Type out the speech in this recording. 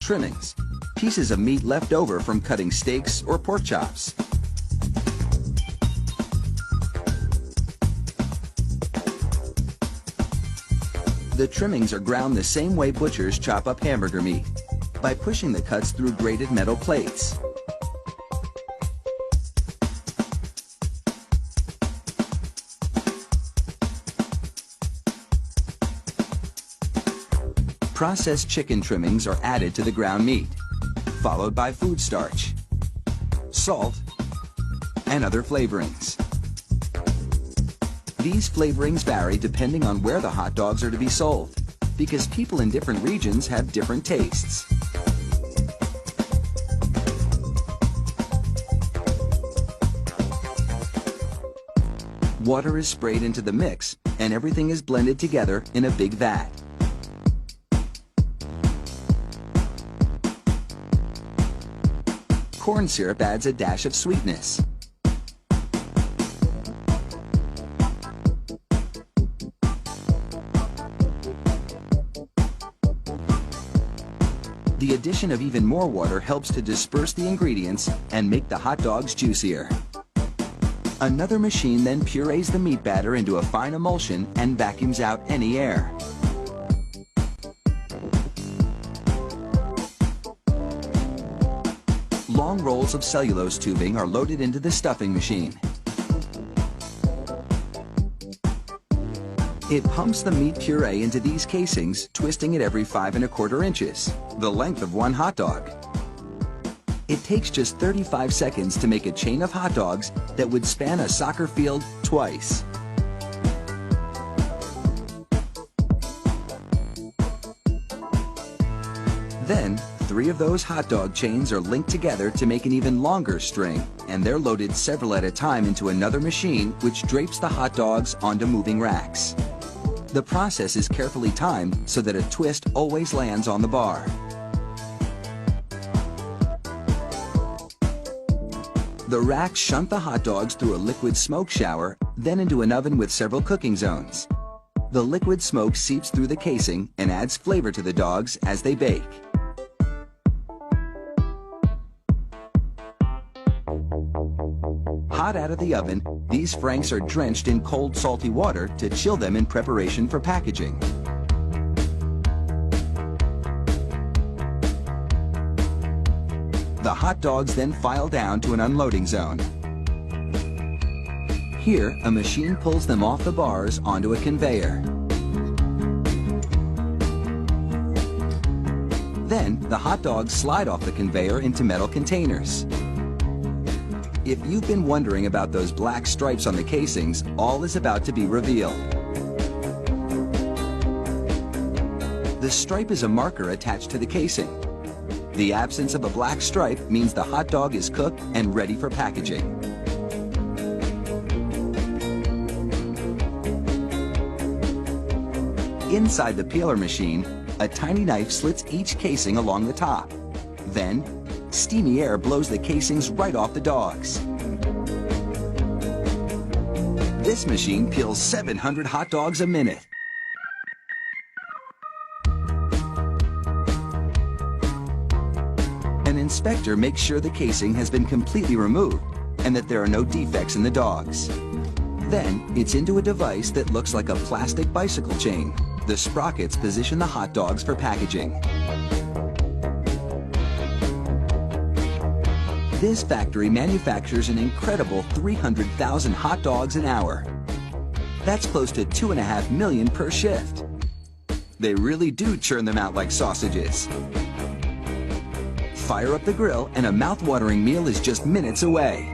trimmings, pieces of meat left over from cutting steaks or pork chops. The trimmings are ground the same way butchers chop up hamburger meat, by pushing the cuts through grated metal plates. Processed chicken trimmings are added to the ground meat, followed by food starch, salt, and other flavorings. These flavorings vary depending on where the hot dogs are to be sold, because people in different regions have different tastes. Water is sprayed into the mix, and everything is blended together in a big vat. Corn syrup adds a dash of sweetness. The addition of even more water helps to disperse the ingredients and make the hot dogs juicier. Another machine then purees the meat batter into a fine emulsion and vacuums out any air. Long rolls of cellulose tubing are loaded into the stuffing machine. It pumps the meat puree into these casings, twisting it every 5 1/4 inches, the length of one hot dog. It takes just 35 seconds to make a chain of hot dogs that would span a soccer field twice. Then, 3 of those hot dog chains are linked together to make an even longer string, and they're loaded several at a time into another machine which drapes the hot dogs onto moving racks. The process is carefully timed so that a twist always lands on the bar. The racks shunt the hot dogs through a liquid smoke shower, then into an oven with several cooking zones. The liquid smoke seeps through the casing and adds flavor to the dogs as they bake. Hot out of the oven, these franks are drenched in cold, salty water to chill them in preparation for packaging. The hot dogs then file down to an unloading zone. Here, a machine pulls them off the bars onto a conveyor. Then, the hot dogs slide off the conveyor into metal containers. If you've been wondering about those black stripes on the casings, all is about to be revealed. The stripe is a marker attached to the casing. The absence of a black stripe means the hot dog is cooked and ready for packaging. Inside the peeler machine, a tiny knife slits each casing along the top. Then, steamy air blows the casings right off the dogs. This machine peels 700 hot dogs a minute. An inspector makes sure the casing has been completely removed and that there are no defects in the dogs. Then, it's into a device that looks like a plastic bicycle chain. The sprockets position the hot dogs for packaging. This factory manufactures an incredible 300,000 hot dogs an hour. That's close to 2.5 million per shift. They really do churn them out like sausages. Fire up the grill and a mouth-watering meal is just minutes away.